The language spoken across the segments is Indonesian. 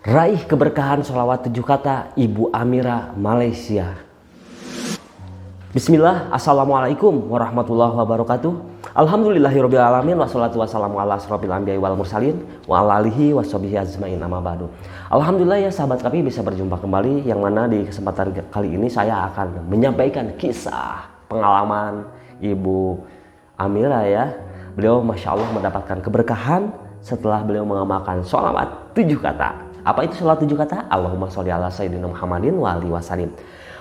Raih keberkahan sholawat 7 kata Ibu Amira Malaysia. Bismillah, assalamualaikum warahmatullahi wabarakatuh. Alhamdulillahirabbil alamin wassalatu wassalamu ala asrofil anbiya'i wal mursalin wa ala alihi washabihi ajmain amma ba'du. Alhamdulillah ya sahabat kami bisa berjumpa kembali, yang mana di kesempatan kali ini saya akan menyampaikan kisah pengalaman Ibu Amira ya. Beliau Masya Allah mendapatkan keberkahan setelah beliau mengamalkan sholawat 7 kata. Apa itu sholawat 7 kata? Allahumma sholli ala sayyidina Muhammadin wa alihi wasallim.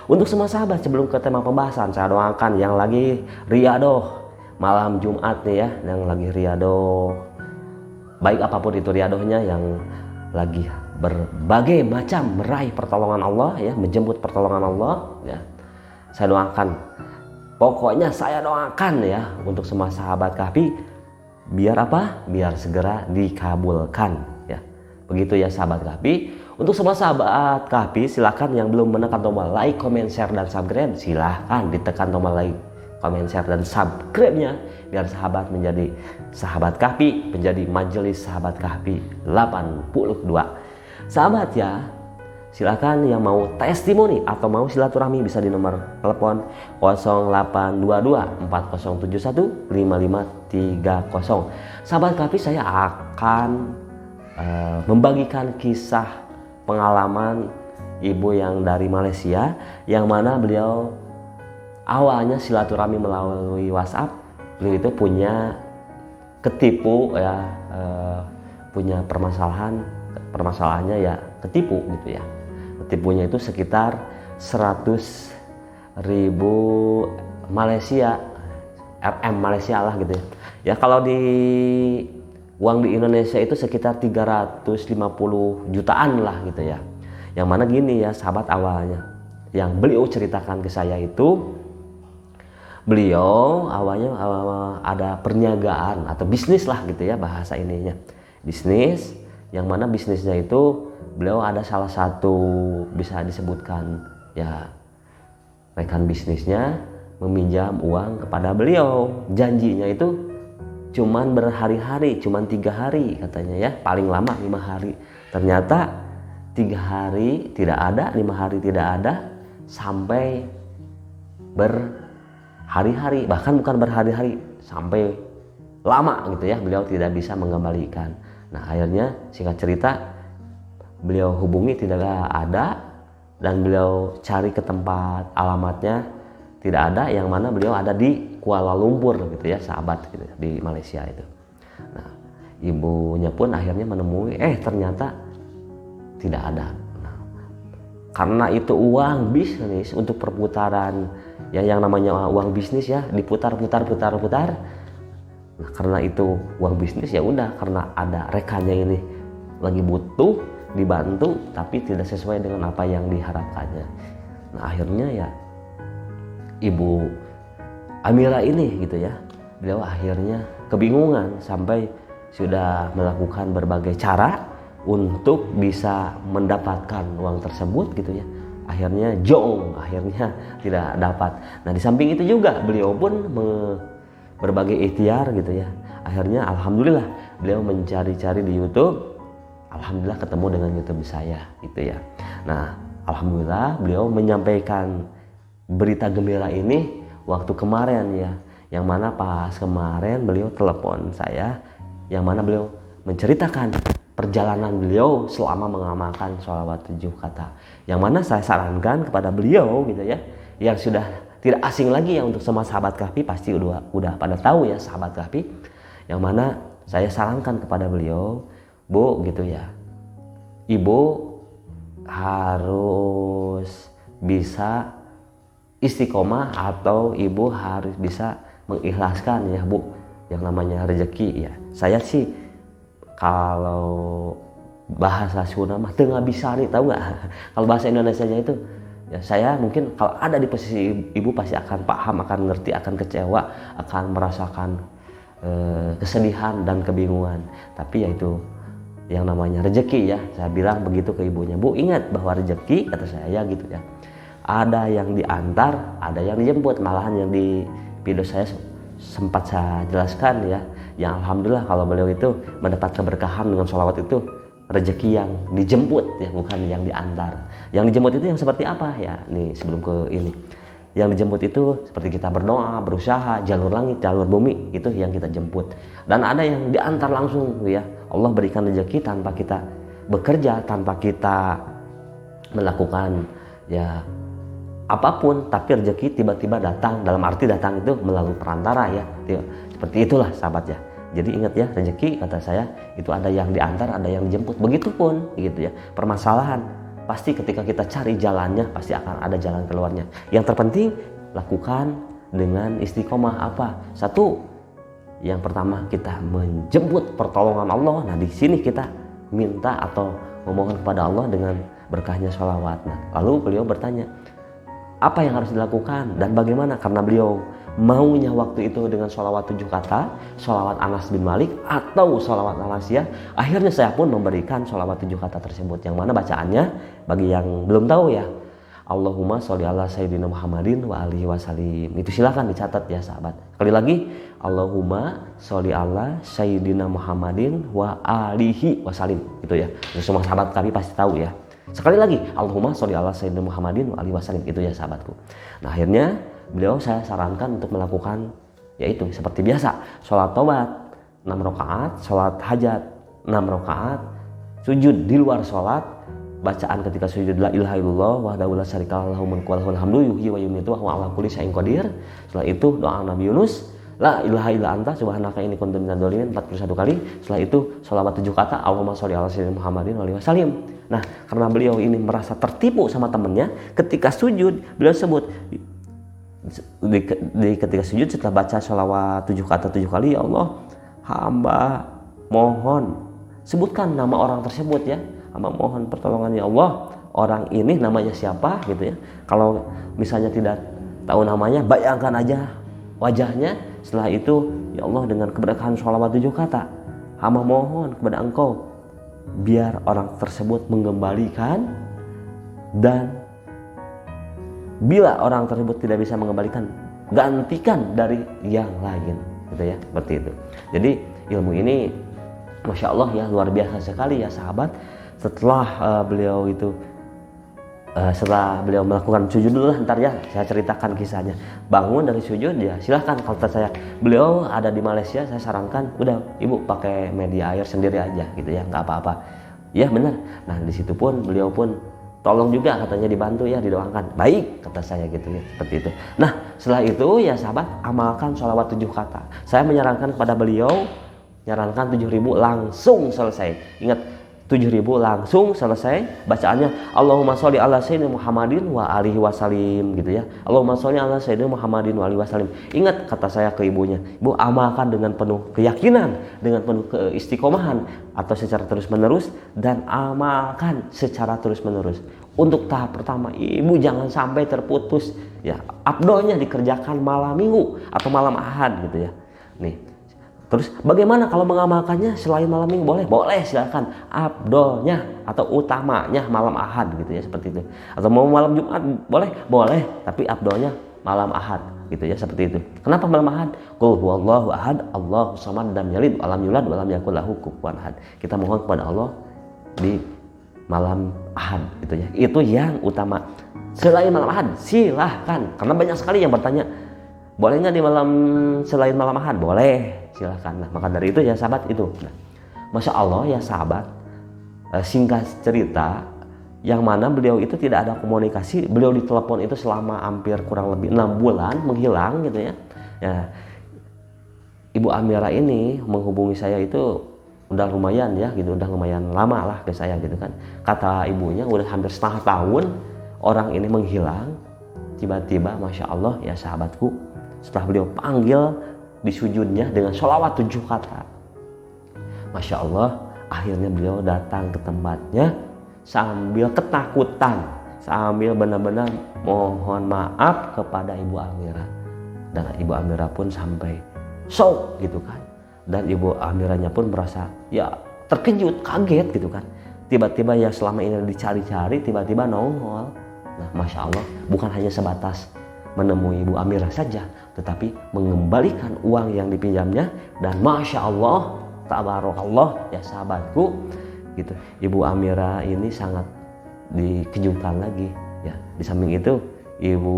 Untuk semua sahabat, sebelum ke tema pembahasan, saya doakan yang lagi riadoh malam Jumat nih ya, yang lagi riadoh, baik apapun itu riadohnya, yang lagi berbagai macam meraih pertolongan Allah ya, menjemput pertolongan Allah ya. Saya doakan, pokoknya saya doakan ya untuk semua sahabat Kahfi, biar apa? Biar segera dikabulkan ya. Begitu ya sahabat Kahfi. Untuk semua sahabat Kahfi, silahkan yang belum menekan tombol like, comment, share, dan subscribe, silahkan ditekan tombol like, comment, share, dan subscribe-nya biar sahabat menjadi sahabat Kahfi, menjadi majelis sahabat Kahfi 82. Sahabat ya, silahkan yang mau testimoni atau mau silaturahmi bisa di nomor telepon 0822 4071 5530. Sahabat Kahfi, saya akan membagikan kisah pengalaman ibu yang dari Malaysia, yang mana beliau awalnya silaturahmi melalui WhatsApp. Beliau itu punya ketipu ya, punya permasalahannya ya ketipu gitu ya. Ketipunya itu sekitar 100.000 Malaysia, RM Malaysia lah gitu ya. Ya kalau di uang di Indonesia itu sekitar 350 jutaan lah gitu ya. Yang mana gini ya sahabat, awalnya yang beliau ceritakan ke saya itu, beliau awalnya ada perniagaan atau bisnis lah gitu ya bahasa ininya. Bisnis, yang mana bisnisnya itu beliau ada salah satu bisa disebutkan ya rekan bisnisnya meminjam uang kepada beliau. Janjinya itu cuman berhari-hari, cuman 3 hari katanya ya, paling lama 5 hari. Ternyata 3 hari tidak ada, 5 hari tidak ada, sampai berhari-hari, bahkan bukan berhari-hari, sampai lama gitu ya, beliau tidak bisa mengembalikan. Nah akhirnya singkat cerita, beliau hubungi tidak ada, dan beliau cari ke tempat alamatnya tidak ada, yang mana beliau ada di Kuala Lumpur gitu ya sahabat gitu, di Malaysia itu. Nah ibunya pun akhirnya menemui, ternyata tidak ada. Nah, karena itu uang bisnis untuk perputaran ya, yang namanya uang bisnis ya, diputar-putar. Nah, karena itu uang bisnis ya udah, karena ada rekannya ini lagi butuh dibantu tapi tidak sesuai dengan apa yang diharapkannya. Nah akhirnya ya Ibu Amira ini gitu ya, beliau akhirnya kebingungan sampai sudah melakukan berbagai cara untuk bisa mendapatkan uang tersebut gitu ya. Akhirnya akhirnya tidak dapat. Nah di samping itu juga beliau pun berbagai ikhtiar gitu ya. Akhirnya alhamdulillah beliau mencari-cari di YouTube, alhamdulillah ketemu dengan YouTube saya gitu ya. Nah alhamdulillah beliau menyampaikan berita gembira ini waktu kemarin ya, yang mana pas kemarin beliau telepon saya, yang mana beliau menceritakan perjalanan beliau selama mengamalkan sholawat 7 kata, yang mana saya sarankan kepada beliau gitu ya, yang sudah tidak asing lagi ya untuk semua sahabat Kahfi, pasti udah pada tahu ya sahabat Kahfi, yang mana saya sarankan kepada beliau, Bu gitu ya, Ibu harus bisa istiqomah, atau ibu harus bisa mengikhlaskan ya Bu, yang namanya rezeki ya. Saya sih kalau bahasa Sunda mah tengah bisa nih, tahu nggak? Kalau bahasa Indonesia nya itu ya, saya mungkin kalau ada di posisi ibu pasti akan paham, akan ngerti, akan kecewa, akan merasakan kesedihan dan kebingungan. Tapi ya itu yang namanya rezeki ya, saya bilang begitu ke ibunya, Bu ingat bahwa rezeki, kata saya gitu ya, ada yang diantar, ada yang dijemput. Malahan yang di video saya sempat saya jelaskan ya, yang alhamdulillah kalau beliau itu mendapat keberkahan dengan sholawat itu rezeki yang dijemput ya, bukan yang diantar. Yang dijemput itu yang seperti apa ya? Nih sebelum ke ini, yang dijemput itu seperti kita berdoa, berusaha, jalur langit, jalur bumi, itu yang kita jemput. Dan ada yang diantar langsung ya, Allah berikan rezeki tanpa kita bekerja, tanpa kita melakukan ya apapun, tapi rezeki tiba-tiba datang. Dalam arti datang itu melalui perantara ya, seperti itulah sahabat ya. Jadi ingat ya, rezeki kata saya itu ada yang diantar, ada yang dijemput. Begitupun gitu ya, permasalahan pasti ketika kita cari jalannya pasti akan ada jalan keluarnya. Yang terpenting lakukan dengan istiqomah. Apa? Satu, yang pertama kita menjemput pertolongan Allah. Nah di sini kita minta atau memohon kepada Allah dengan berkahnya sholawat. Nah, lalu beliau bertanya, apa yang harus dilakukan dan bagaimana? Karena beliau maunya waktu itu dengan sholawat 7 kata, sholawat Anas bin Malik atau sholawat Al-Asiyah. Akhirnya saya pun memberikan sholawat 7 kata tersebut, yang mana bacaannya bagi yang belum tahu ya, Allahumma sholli ala sayyidina Muhammadin wa alihi wasallim. Itu silakan dicatat ya sahabat. Sekali lagi, Allahumma sholli ala sayyidina Muhammadin wa alihi wasallim. Itu ya, semua sahabat kami pasti tahu ya. Sekali lagi, Allahumma sholli ala sayyidina Muhammadin wa alihi wasallim. Itu ya sahabatku. Nah akhirnya beliau saya sarankan untuk melakukan yaitu seperti biasa, sholat tobat 6 rakaat, sholat hajat 6 rakaat, sujud di luar sholat, bacaan ketika sujud la ilaha illallah wahdahu la syarikalah lahul mulku wa lahul hamdu yuhyi wa yumiitu wa huwa ala kulli syai'in qadir. Setelah itu doa Nabi Yunus, la ilaha illa anta subhanaka inni kuntu minadz dzalimin 41 kali. Setelah itu sholawat 7 kata, Allahumma sholli ala sayyidina Muhammadin wa alihi wasallim. Nah, karena beliau ini merasa tertipu sama temannya, ketika sujud beliau sebut ketika sujud setelah baca sholawat 7 kata 7 kali, ya Allah, hamba mohon, sebutkan nama orang tersebut ya, hamba mohon pertolongan ya Allah, orang ini namanya siapa gitu ya. Kalau misalnya tidak tahu namanya, bayangkan aja wajahnya. Setelah itu, ya Allah, dengan keberkahan sholawat 7 kata, hamba mohon kepada Engkau biar orang tersebut mengembalikan, dan bila orang tersebut tidak bisa mengembalikan, gantikan dari yang lain gitu ya, seperti itu. Jadi ilmu ini Masya Allah ya, luar biasa sekali ya sahabat. Setelah beliau itu setelah beliau melakukan sujud dulu lah, ntar ya saya ceritakan kisahnya. Bangun dari sujud ya silahkan, kalau saya beliau ada di Malaysia, saya sarankan udah ibu pakai media air sendiri aja gitu ya, nggak apa-apa ya, benar. Nah di situ pun beliau pun tolong juga, katanya dibantu ya, didoakan. Baik kata saya gitu ya, seperti itu. Nah setelah itu ya sahabat, amalkan sholawat 7 kata. Saya menyarankan kepada beliau, nyarankan 7.000 langsung selesai. Ingat, 7.000 langsung selesai bacaannya, Allahumma sholli ala sayyidina Muhammadin wa alihi wasallim gitu ya. Allahumma sholli ala sayyidina Muhammadin wa alihi wasallim. Ingat kata saya ke ibunya, ibu amalkan dengan penuh keyakinan, dengan penuh keistiqomahan atau secara terus menerus, dan amalkan secara terus menerus. Untuk tahap pertama, ibu jangan sampai terputus ya, afdolnya dikerjakan malam minggu atau malam ahad gitu ya. Nih, terus bagaimana kalau mengamalkannya selain malam minggu? Boleh? Boleh, silakan. Afdolnya atau utamanya malam ahad gitu ya, seperti itu. Atau mau malam Jumat? Boleh? Boleh, tapi afdolnya malam ahad gitu ya, seperti itu. Kenapa malam ahad? Qul huwallahu ahad, Allahu samad, lam yalid wa lam yulad wa lam yakul lahu kufuwan ahad. Kita mohon kepada Allah di malam ahad gitu ya. Itu yang utama. Selain malam ahad silahkan, karena banyak sekali yang bertanya, boleh nggak di malam selain malam ahad? Boleh, silahkan. Nah, maka dari itu ya sahabat itu. Nah, Masya Allah ya sahabat, singkat cerita, yang mana beliau itu tidak ada komunikasi. Beliau ditelepon itu selama hampir kurang lebih 6 bulan menghilang gitu ya. Ya, Ibu Amira ini menghubungi saya itu udah lumayan ya gitu, udah lumayan lama lah ke saya gitu kan. Kata ibunya udah hampir setengah tahun orang ini menghilang. Tiba-tiba Masya Allah ya sahabatku, setelah beliau panggil di sujudnya dengan sholawat 7 kata, Masya Allah, akhirnya beliau datang ke tempatnya sambil ketakutan, sambil benar-benar mohon maaf kepada Ibu Amira. Dan Ibu Amira pun sampai shock gitu kan. Dan Ibu Amiranya pun merasa ya terkejut, kaget gitu kan. Tiba-tiba ya selama ini dicari-cari, tiba-tiba nongol. Nah Masya Allah, bukan hanya sebatas menemui Ibu Amira saja, tetapi mengembalikan uang yang dipinjamnya. Dan Masya Allah, tabarakallah ya sahabatku, gitu. Ibu Amira ini sangat dikejutkan lagi ya. Di samping itu Ibu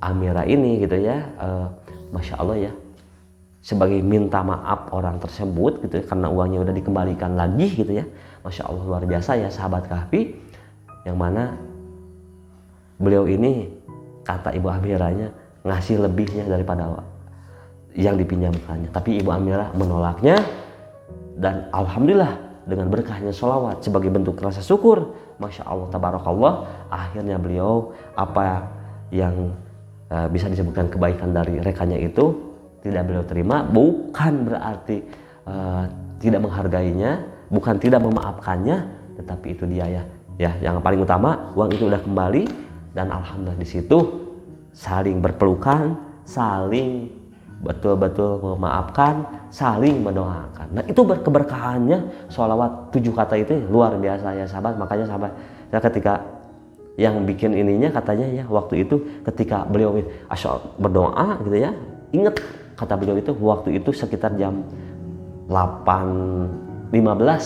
Amira ini gitu ya, Masya Allah ya, sebagai minta maaf orang tersebut gitu ya, karena uangnya udah dikembalikan lagi gitu ya. Masya Allah luar biasa ya sahabat Kahfi, yang mana beliau ini kata Ibu Amiranya ngasih lebihnya daripada yang dipinjamkannya, tapi Ibu Amira menolaknya. Dan alhamdulillah dengan berkahnya sholawat sebagai bentuk rasa syukur, Masya Allah tabarakallah, akhirnya beliau apa yang bisa disebutkan kebaikan dari rekannya itu tidak beliau terima. Bukan berarti tidak menghargainya, bukan tidak memaafkannya, tetapi itu dia ya yang paling utama, uang itu udah kembali. Dan alhamdulillah di situ saling berpelukan, saling betul-betul memaafkan, saling mendoakan. Nah itu keberkahannya sholawat 7 kata itu luar biasa ya sahabat. Makanya sahabat, ya ketika yang bikin ininya katanya ya, waktu itu ketika beliau berdoa gitu ya, ingat kata beliau itu waktu itu sekitar jam 8.15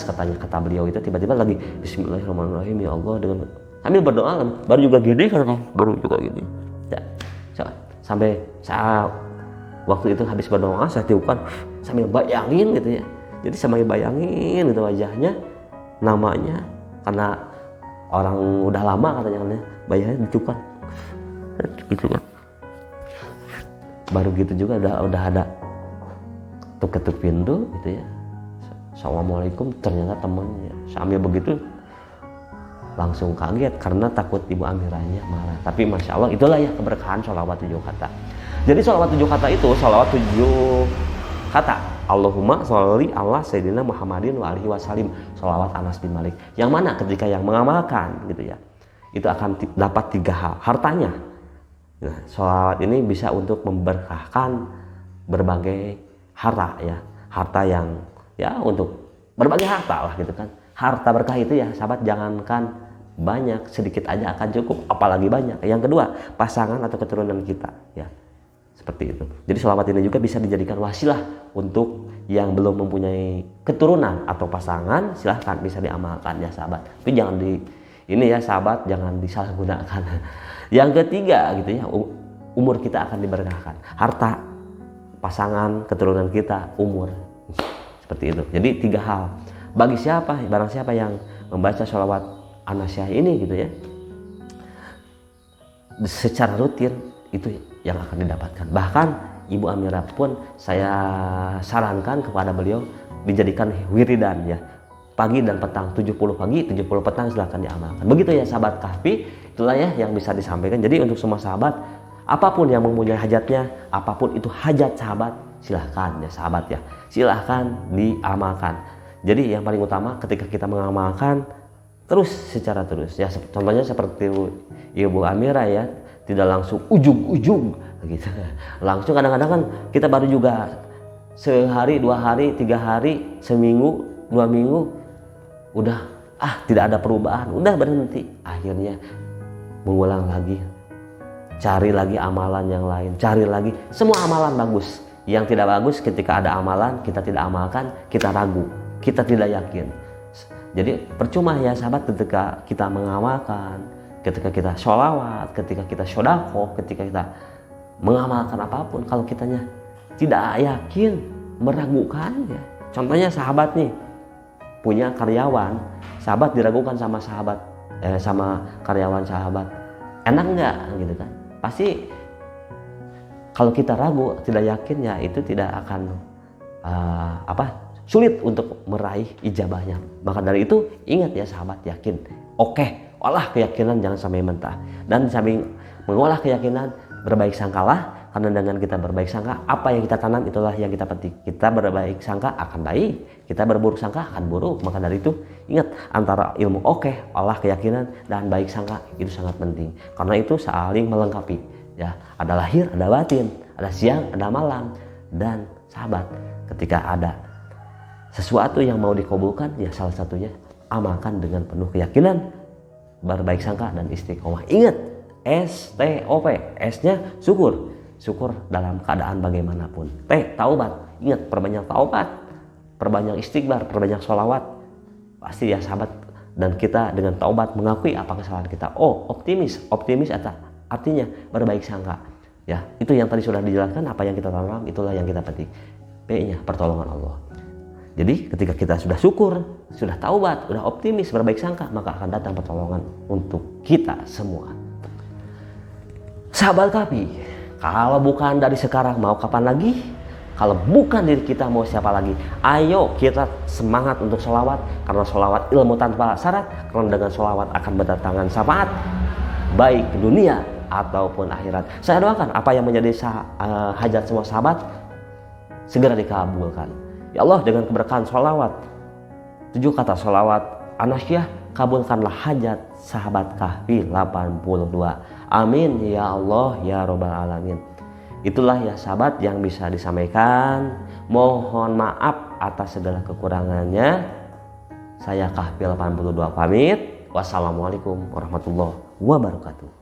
katanya, kata beliau itu tiba-tiba lagi Bismillahirrahmanirrahim ya Allah, dengan sambil berdoa baru juga gini karena baru juga gini ya, sampai saya waktu itu habis berdoa saya tiupkan sambil bayangin gitu ya, jadi sambil bayangin gitu wajahnya, namanya karena orang udah lama katanya bayangin ditiupkan gitu kan, baru gitu juga udah ada ketuk pintu gitu ya, Assalamualaikum, ternyata temennya. Sambil begitu langsung kaget karena takut Ibu Amiranya marah. Tapi Masya Allah itulah ya keberkahan sholawat 7 kata. Jadi sholawat 7 kata itu sholawat 7 kata, Allahumma sholli ala Sayyidina Muhammadin wa alihi wasallim, sholawat Anas bin Malik, yang mana ketika yang mengamalkan gitu ya, itu akan dapat 3 hal hartanya. Nah, sholawat ini bisa untuk memberkahkan berbagai harta ya, harta yang ya untuk berbagai harta lah gitu kan. Harta berkah itu ya sahabat, jangankan banyak, sedikit aja akan cukup, apalagi banyak. Yang kedua, pasangan atau keturunan kita ya, seperti itu. Jadi sholawat ini juga bisa dijadikan wasilah untuk yang belum mempunyai keturunan atau pasangan, silahkan bisa diamalkan ya sahabat. Tapi jangan ini ya sahabat, jangan disalahgunakan. Yang ketiga gitu ya, umur kita akan diberkahkan, harta, pasangan, keturunan kita, umur, seperti itu. Jadi 3 hal. Bagi siapa, barang siapa yang membaca sholawat Anasyah ini gitu ya, secara rutin, itu yang akan didapatkan. Bahkan Ibu Amira pun saya sarankan kepada beliau dijadikan wiridan ya, pagi dan petang, 70 pagi 70 petang silahkan diamalkan. Begitu ya sahabat Kahfi, itulah ya yang bisa disampaikan. Jadi untuk semua sahabat, apapun yang mempunyai hajatnya, apapun itu hajat sahabat, silahkan ya sahabat ya, silahkan diamalkan. Jadi yang paling utama ketika kita mengamalkan terus secara terus ya, contohnya seperti Ibu Amira ya, tidak langsung ujung-ujung gitu. Langsung kadang-kadang kan kita baru juga sehari, 2 hari, 3 hari, seminggu, 2 minggu udah tidak ada perubahan, udah berhenti. Akhirnya mengulang lagi, cari lagi amalan yang lain, cari lagi. Semua amalan bagus. Yang tidak bagus ketika ada amalan kita tidak amalkan, kita ragu, kita tidak yakin. Jadi percuma ya sahabat ketika kita mengamalkan, ketika kita sholawat, ketika kita shodaqoh, ketika kita mengamalkan apapun, kalau kitanya tidak yakin, meragukan ya. Contohnya sahabat nih punya karyawan, sahabat diragukan sama sama karyawan sahabat, enak nggak gitu kan? Pasti kalau kita ragu, tidak yakin ya, itu tidak akan sulit untuk meraih ijabahnya. Maka dari itu ingat ya sahabat, yakin. Oke, olah keyakinan, jangan sampai mentah. Dan samping mengolah keyakinan, berbaik sangkalah, karena dengan kita berbaik sangka, apa yang kita tanam itulah yang kita petik. Kita berbaik sangka akan baik, kita berburuk sangka akan buruk. Maka dari itu ingat, antara ilmu olah keyakinan dan baik sangka itu sangat penting. Karena itu saling melengkapi ya, ada lahir, ada batin, ada siang, ada malam. Dan sahabat, ketika ada sesuatu yang mau dikabulkan ya, salah satunya amalkan dengan penuh keyakinan, berbaik sangka dan istiqomah. Ingat, STOP, S-nya syukur, syukur dalam keadaan bagaimanapun. T, taubat, ingat, perbanyak taubat, perbanyak istighfar, perbanyak sholawat, pasti ya sahabat, dan kita dengan taubat mengakui apa kesalahan kita. Oh, optimis artinya berbaik sangka. Ya, itu yang tadi sudah dijelaskan, apa yang kita tanam itulah yang kita petik. P-nya pertolongan Allah. Jadi ketika kita sudah syukur, sudah taubat, sudah optimis, berbaik sangka, maka akan datang pertolongan untuk kita semua. Sahabat Kahfi, kalau bukan dari sekarang mau kapan lagi? Kalau bukan diri kita mau siapa lagi? Ayo kita semangat untuk sholawat, karena sholawat ilmu tanpa syarat, karena dengan sholawat akan berdatangan syafaat baik dunia ataupun akhirat. Saya doakan apa yang menjadi hajat semua sahabat segera dikabulkan. Ya Allah, dengan keberkahan sholawat 7 kata sholawat anasyah, kabulkanlah hajat sahabat Kahfi 82. Amin ya Allah ya Rabbal Alamin. Itulah ya sahabat yang bisa disampaikan. Mohon maaf atas segala kekurangannya. Saya Kahfi 82 pamit. Wassalamualaikum warahmatullahi wabarakatuh.